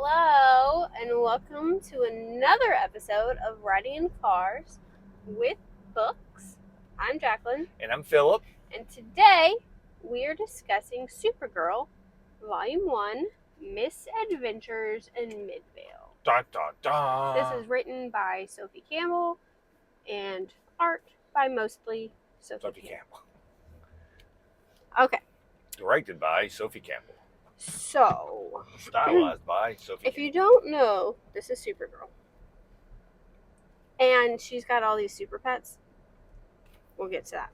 Hello, and welcome to another episode of Riding in Cars with Books. I'm Jaclyn. And I'm Phillip. And today we are discussing Supergirl, Volume 1, Misadventures in Midvale. Dun, dun, dun. This is written by Sophie Campbell and art by mostly Sophie Campbell. Okay. Directed by Sophie Campbell. So, Stylized by Sophie if you don't know, this is Supergirl. And she's got all these super pets. We'll get to that.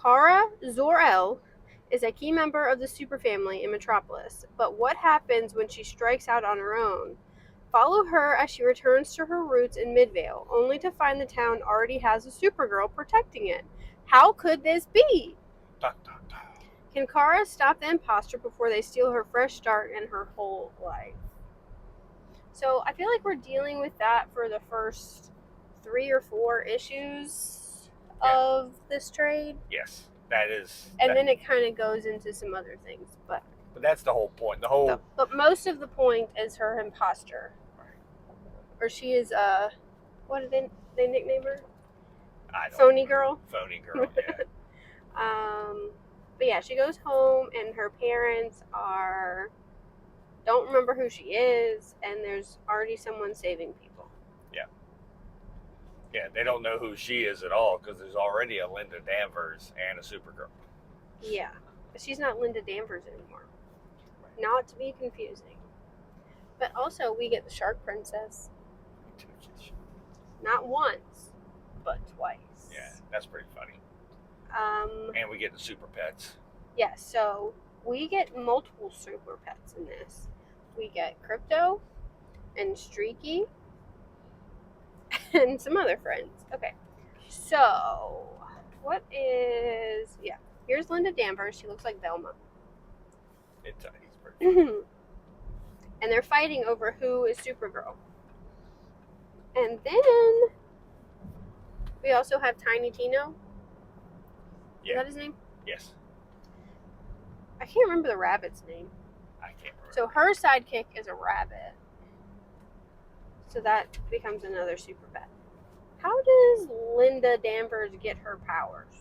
Kara Zor-El is a key member of the super family in Metropolis. But what happens when she strikes out on her own? Follow her as she returns to her roots in Midvale, only to find the town already has a Supergirl protecting it. How could this be? Dun, dun, dun. Can Kara stop the impostor before they steal her fresh start in her whole life? So I feel like we're dealing with that for the first 3 or 4 issues of this trade. Yes, that is. And then it kind of goes into some other things. But that's the whole point. But most of the point is her impostor. Right. Or she is, what did they nickname her? I don't Phony remember. Girl? Phony Girl, yeah. But yeah, she goes home and her parents don't remember who she is, and there's already someone saving people. Yeah, they don't know who she is at all because there's already a Linda Danvers and a Supergirl. Yeah, but she's not Linda Danvers anymore. Right. Not to be confusing. But also, we get the Shark Princess. Not once, but twice. Yeah, that's pretty funny. And we get the super pets. Yeah, so we get multiple super pets in this. We get Crypto and Streaky and some other friends. Okay, so here's Linda Danvers. She looks like Velma. He's pretty funny. And they're fighting over who is Supergirl. And then we also have Tiny Tino. Yeah. Is that his name? Yes. I can't remember the rabbit's name. I can't remember. So her sidekick is a rabbit. So that becomes another super pet. How does Linda Danvers get her powers?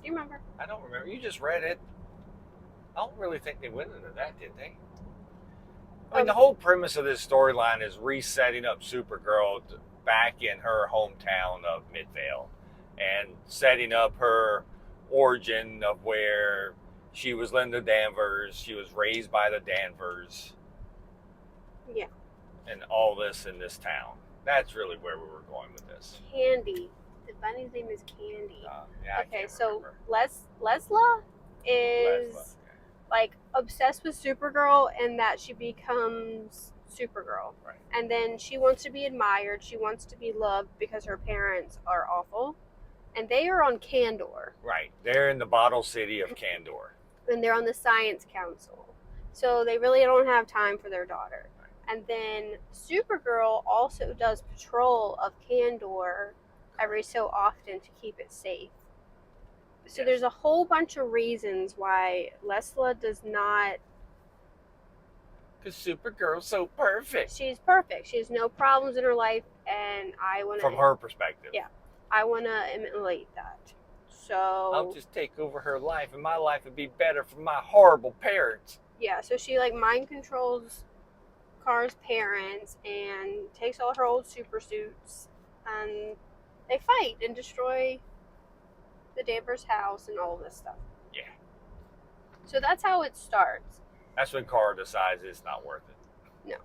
Do you remember? I don't remember. You just read it. I don't really think they went into that, did they? I mean, the whole premise of this storyline is resetting up Supergirl back in her hometown of Midvale and setting up her origin of where she was Linda Danvers, she was raised by the Danvers. Yeah. And all this in this town. That's really where we were going with this. Candy. The bunny's name is Candy. Yeah, okay, so Lesla is like obsessed with Supergirl and that she becomes Supergirl. Right. And then she wants to be admired. She wants to be loved because her parents are awful. And they are on Kandor. Right. They're in the bottle city of Kandor. And they're on the Science Council. So they really don't have time for their daughter. Right. And then Supergirl also does patrol of Kandor every so often to keep it safe. So There's a whole bunch of reasons why Lesla does not... Because Supergirl's so perfect. She's perfect. She has no problems in her life, and I want to... From her perspective. Yeah. I want to emulate that. So... I'll just take over her life, and my life would be better for my horrible parents. Yeah, so she, mind controls Kara's parents and takes all her old super suits, and they fight and destroy the Danvers house and all this stuff. Yeah. So that's how it starts. That's when Kara decides it's not worth it. No.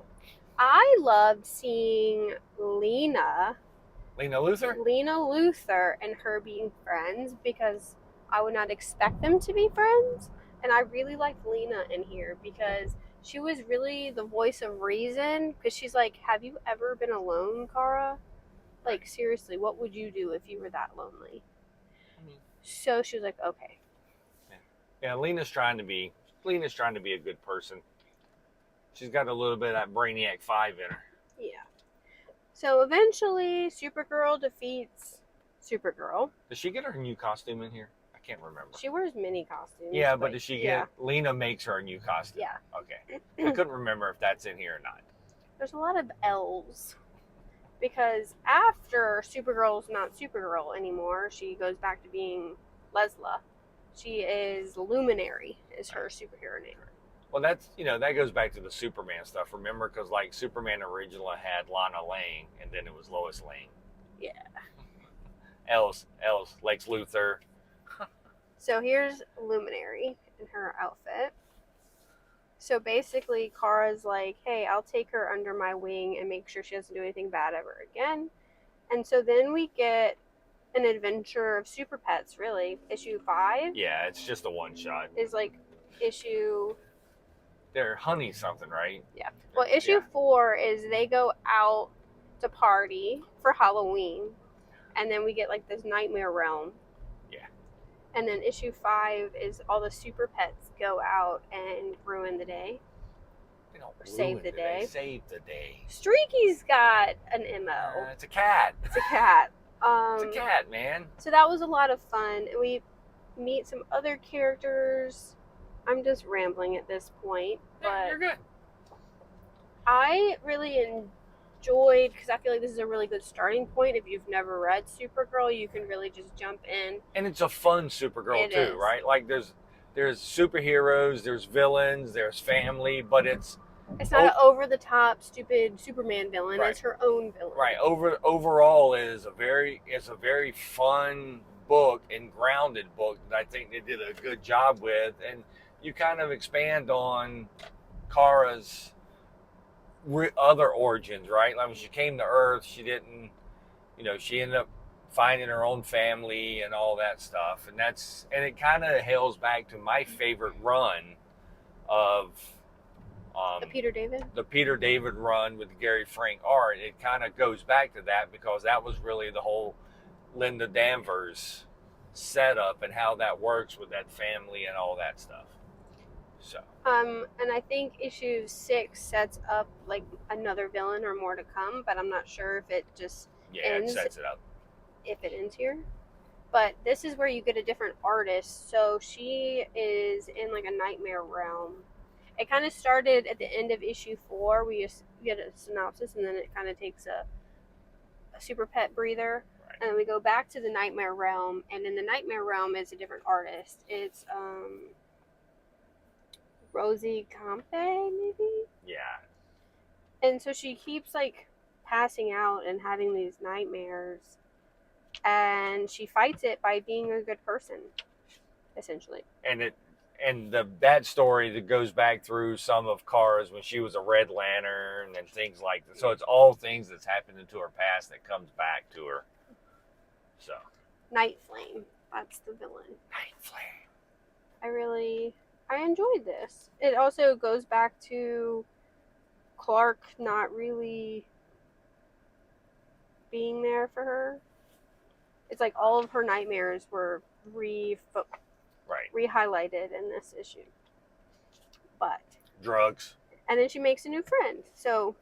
I loved seeing Lena Luthor and her being friends because I would not expect them to be friends. And I really liked Lena in here because she was really the voice of reason. Because she's like, have you ever been alone, Kara? Like, seriously, what would you do if you were that lonely? So she was like, okay. Yeah, Lena's trying to be a good person. She's got a little bit of that Brainiac 5 in her. Yeah. So eventually, Supergirl defeats Supergirl. Does she get her new costume in here? I can't remember. She wears mini costumes. Yeah, but does she get... Yeah. Lena makes her a new costume. Yeah. Okay. I couldn't remember if that's in here or not. There's a lot of L's. Because after Supergirl's not Supergirl anymore, she goes back to being Lesla. She is Luminary, is her superhero name. Well, that's, that goes back to the Superman stuff. Remember, because like Superman originally had Lana Lang, and then it was Lois Lane. Yeah. Else, Lex Luthor. So here's Luminary in her outfit. So basically, Kara's like, hey, I'll take her under my wing and make sure she doesn't do anything bad ever again. And so then we get an adventure of Super Pets, really. Issue 5. Yeah, it's just a one-shot. Is like issue... They're honey something, right? Yeah. Well, issue 4 is they go out to party for Halloween. And then we get like this nightmare realm. Yeah. And then issue 5 is all the Super Pets go out and ruin the day. They don't or save the day. Save the day. Streaky's got an MO. It's a cat. It's a cat. It's a cat, man. So that was a lot of fun. We meet some other characters. I'm just rambling at this point, but Yeah, you're good. I really enjoyed, because I feel like this is a really good starting point. If you've never read Supergirl, you can really just jump in. And it's a fun Supergirl It too, is. right? Like there's superheroes, there's villains, there's family, but it's not an over-the-top, stupid Superman villain. Right. It's her own villain. right. Overall, is a very fun book and grounded book that I think they did a good job with, and you kind of expand on Kara's other origins, right? Like when she came to Earth, she didn't, she ended up finding her own family and all that stuff, and it kind of hails back to my favorite run of The Peter David run with the Gary Frank art. It kind of goes back to that because that was really the whole Linda Danvers setup and how that works with that family and all that stuff. So. And I think issue 6 sets up like another villain or more to come, but I'm not sure if it just ends. It sets it up. If it ends here. But this is where you get a different artist. So she is in like a nightmare realm. It kind of started at the end of issue 4. We just get a synopsis, and then it kind of takes a super pet breather. Right. And then we go back to the nightmare realm, and in the nightmare realm is a different artist. It's Rosie Campe, maybe? Yeah. And so she keeps like passing out and having these nightmares, and she fights it by being a good person, essentially. And that story that goes back through some of Kara's when she was a Red Lantern and things like that. So it's all things that's happened into her past that comes back to her. So. Night Flame. That's the villain. Night Flame. I enjoyed this. It also goes back to Clark not really being there for her. It's like all of her nightmares were re-highlighted in this issue. But drugs. And then she makes a new friend. So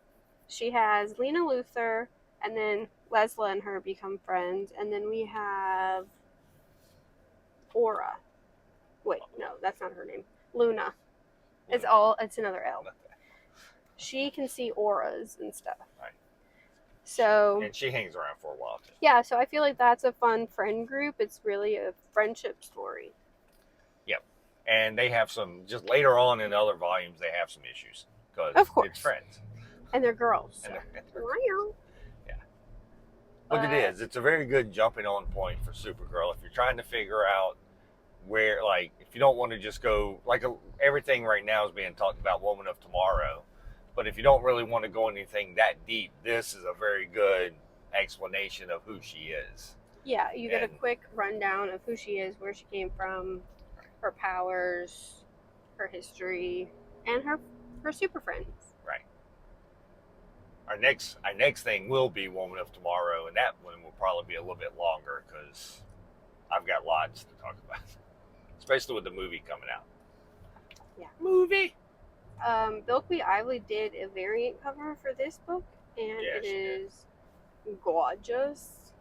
she has Lena Luthor, and then Lesla and her become friends, and then we have Aura. Wait, no, that's not her name. Luna. It's another L. She can see auras and stuff. Right. So. And she hangs around for a while too. Yeah, so I feel like that's a fun friend group. It's really a friendship story. Yep. And they have just later on in other volumes, they have some issues because it's friends. And they're girls. So. Yeah. But it's a very good jumping on point for Supergirl if you're trying to figure out where, like, if you don't want to just go, like, everything right now is being talked about Woman of Tomorrow, but if you don't really want to go anything that deep, this is a very good explanation of who she is. Yeah, you get a quick rundown of who she is, where she came from, her powers, her history, and her super friends. Right. Our next thing will be Woman of Tomorrow, and that one will probably be a little bit longer because I've got lots to talk about. Especially with the movie coming out. Yeah. Movie! Bilquis Ively did a variant cover for this book, and it is gorgeous.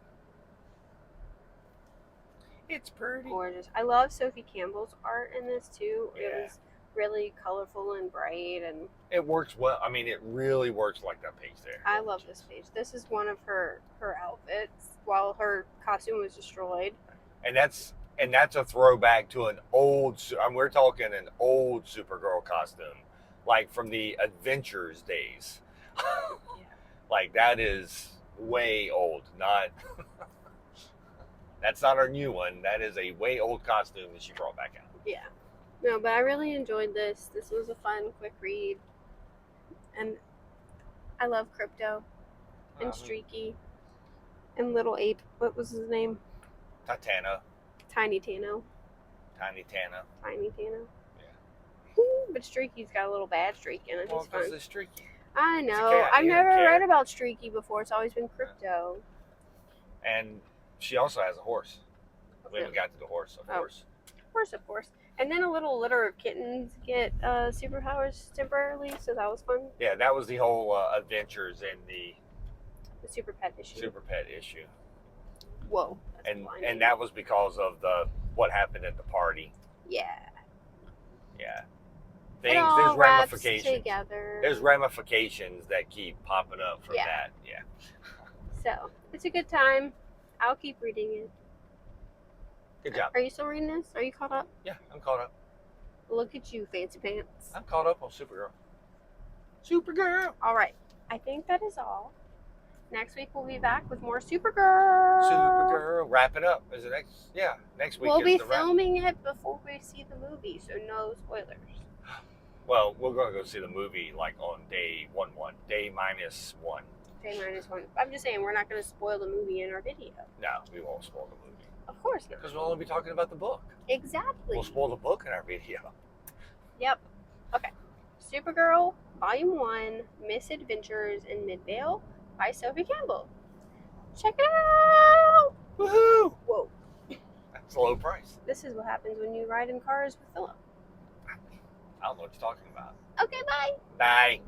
It's pretty. Gorgeous. I love Sophie Campbell's art in this, too. Yeah. It was really colorful and bright, and It works well. I mean, it really works like that page there. I love this page. This is one of her outfits while her costume was destroyed. And that's a throwback to an old. We're talking an old Supergirl costume, like from the Adventures days. Yeah. Like that is way old. Not. That's not our new one. That is a way old costume that she brought back out. Yeah. No, but I really enjoyed this. This was a fun, quick read. And I love Crypto and Streaky and Little Ape. What was his name? Titana. Tiny Tano. Tiny Tana. Tiny Tano. Yeah. But Streaky's got a little bad streak in it. Well, He's fun. it's Streaky. I It's a know. cat. I've You don't never care. read about Streaky before. It's always been Crypto. And she also has a horse. We Yeah. haven't got to the horse, of Oh. course. Of course. And then a little litter of kittens get superpowers temporarily, so that was fun. Yeah, that was the whole adventures in the The super pet issue. Super Pet issue. Whoa. That's And blinding. that was because of what happened at the party. Yeah. Yeah. It all There's wraps ramifications. together. There's ramifications that keep popping up from Yeah. that. Yeah. So it's a good time. I'll keep reading it. Good job. Are you still reading this? Are you caught up? Yeah, I'm caught up. Look at you, fancy pants. I'm caught up on Supergirl. Supergirl. All right. I think that is all. Next week we'll be back with more Supergirl. Supergirl. Wrap it up. Is it next? Yeah, next week We'll is be the wrap. filming it before we see the movie, so no spoilers. Well, we're going to go see the movie like on day 1-1. Day -1. Day -1. I'm just saying we're not going to spoil the movie in our video. No, we won't spoil the movie. Of course not. Because we'll only be talking about the book. Exactly. We'll spoil the book in our video. Yep. Okay. Supergirl, Volume 1, Misadventures in Midvale by Sophie Campbell. Check it out! Woohoo! Whoa. That's a low price. This is what happens when you ride in cars with Phillip. I don't know what you're talking about. Okay, bye! Bye.